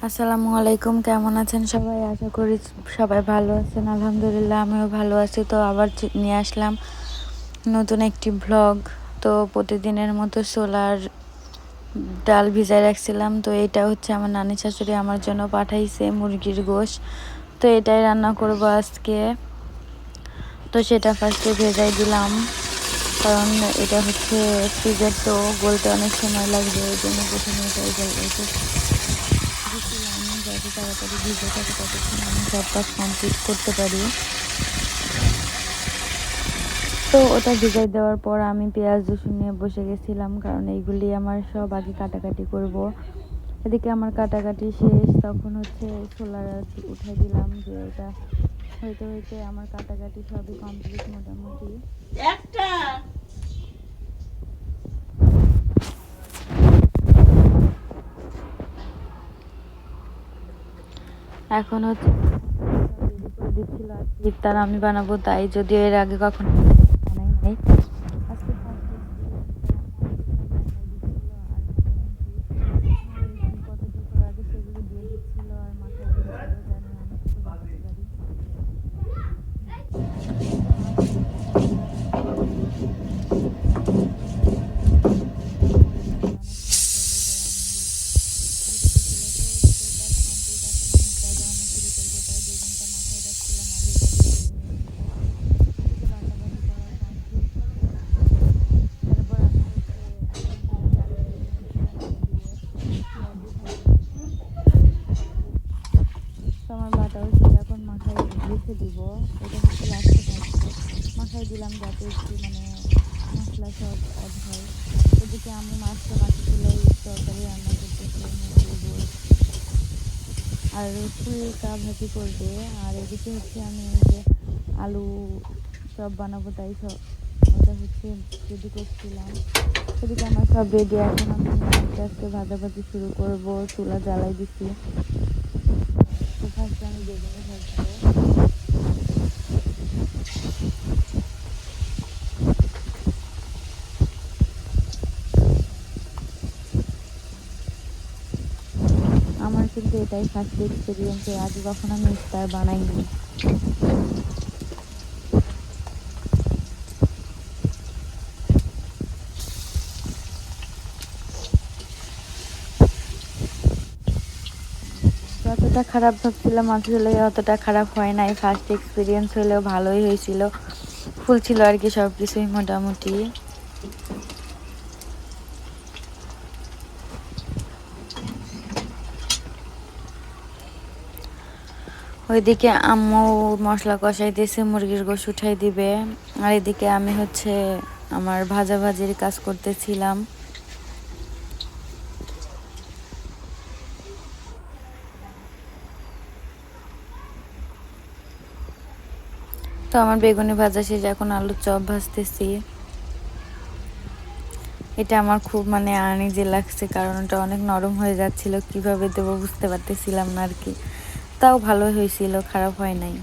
আসসালামু আলাইকুম, কেমন আছেন সবাই? আশা করি সবাই ভালো আছেন। আলহামদুলিল্লাহ আমিও ভালো আছি। তো আবার নিয়ে আসলাম নতুন একটি ব্লগ। তো প্রতিদিনের মতো ছোলার ডাল ভিজায় রাখছিলাম। তো এটা হচ্ছে আমার নানি শাশুড়ি আমার জন্য পাঠাইছে মুরগির গোশ। তো এটাই রান্না করব আজকে। তো সেটা ফার্স্টে ভেজাই দিলাম, কারণ এটা হচ্ছে ফ্রিজের, তো গলতে অনেক সময় লাগবে। এই জন্য প্রথমে এটাই দিচ্ছিলাম যাতে তাড়াতাড়ি ভিজে থাকে, ততক্ষণ আমি সব কাজ কমপ্লিট করতে পারি। তো ওটা ভিজাই দেওয়ার পর আমি পেঁয়াজ রসুন নিয়ে বসে গেছিলাম, কারণ এইগুলি আমার সব আগে কাটাকাটি করব। এদিকে আমার কাটাকাটি শেষ, তখন হচ্ছে ছোলার উঠাই দিলাম। যে এটা হইতে হইতে আমার কাটাকাটি সবই কমপ্লিট মোটামুটি। এখন হচ্ছে দিচ্ছিল ইফতার আমি বানাবো, তাই যদিও এর আগে কখনো বানাই নাই। আজকে ফার্স্ট কতটুকু আগে সেগুলো দিয়ে দিচ্ছিল আর মাথায় দিচ্ছিল, জানি আমি কিছু বানাতে পারি। আমার বাটা হচ্ছে এখন মাথায় রেখে দিব। এটা হচ্ছে লাস্টে মাথায় দিলাম যাতে একটু মশলা সব অ্যাড হয়। ওদিকে আমি মাছটা মাটি চুলাই তরকারি রান্না করতেছি, আর ফুলকা ভাজি করবে। আর এদিকে হচ্ছে আমি এই যে আলু চপ বানাবো, তাই সব ওটা হচ্ছে রেডি করছিলাম। এদিকে আমার সব রেডি, এখন আমি আস্তে আস্তে ভাজাভাজি শুরু করব। চুলা জ্বালাই দিচ্ছি। তো ফার্স্টে আমি বেগুনে ভাজবো। আমার কিন্তু এটাই ফার্স্ট এক্সপিরিয়েন্স, আগে কখনো আমি ইফতার বানাইনি। যতটা খারাপ ভাবছিলাম আসলে অতটা খারাপ হয় নাই। ফার্স্ট এক্সপিরিয়েন্স হলেও ভালোই হয়েছিল, ফুল ছিল আর কি সব কিছুই মোটামুটি। ওইদিকে আম্মু মশলা কষাইতেছে, মুরগির গোশ উঠাই দিবে। আর এদিকে আমি হচ্ছে আমার ভাজাভাজির কাজ করতেছিলাম। তো আমার বেগুনি ভাজা শেষ, এখন আলুর চপ ভাজতেছি। এটা আমার খুব আনইজি লাগছে, কারণ ওটা অনেক নরম হয়ে যাচ্ছিল, কিভাবে দেবো বুঝতে পারতেছিলাম না আর কি। তাও ভালো হয়েছিল, খারাপ হয় নাই।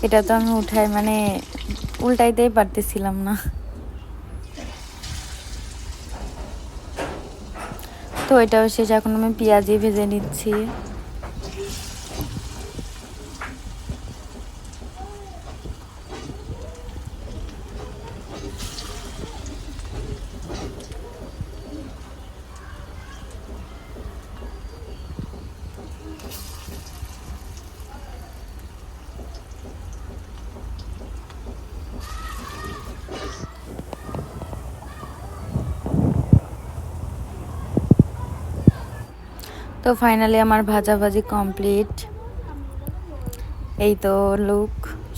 এটা তো আমি উঠাই উল্টাইতেই পারতেছিলাম না। তো এটাও শেষ, এখন আমি পেঁয়াজি ভেজে নিচ্ছি। তো ফাইনালি আমার ভাজাভাজি কমপ্লিট। এই তো লুক,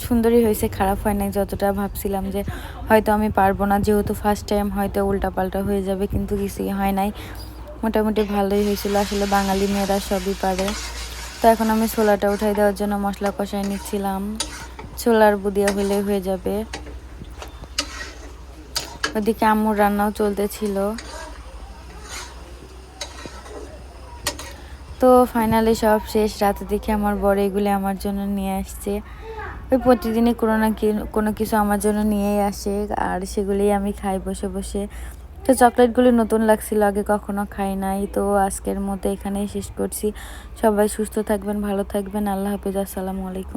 সুন্দরই হয়েছে, খারাপ হয় নাই। যতটা ভাবছিলাম যে হয়তো আমি পারবো না, যেহেতু ফার্স্ট টাইম হয়তো উল্টাপাল্টা হয়ে যাবে, কিন্তু কিছুই হয় নাই, মোটামুটি ভালোই হয়েছিল। আসলে বাঙালি মেয়েরা সবই পারে। তো এখন আমি ছোলাটা উঠাই দেওয়ার জন্য মশলা কষাই নিচ্ছিলাম। ছোলার বুদিয়া হলেই হয়ে যাবে। ওদিকে আম্মুর রান্নাও চলতেছিল। তো ফাইনালি সব শেষ, রাতে দেখে আমার বড় এগুলি আমার জন্য নিয়ে আসছে। ওই প্রতিদিনই কোনো কিছু আমার জন্য নিয়েই আসে, আর সেগুলিই আমি খাই বসে বসে। তো চকলেটগুলি নতুন লাগছিল, আগে কখনো খাই নাই। তো আজকের মতো এখানেই শেষ করছি। সবাই সুস্থ থাকবেন, ভালো থাকবেন। আল্লাহ হাফিজ, আসসালামু আলাইকুম।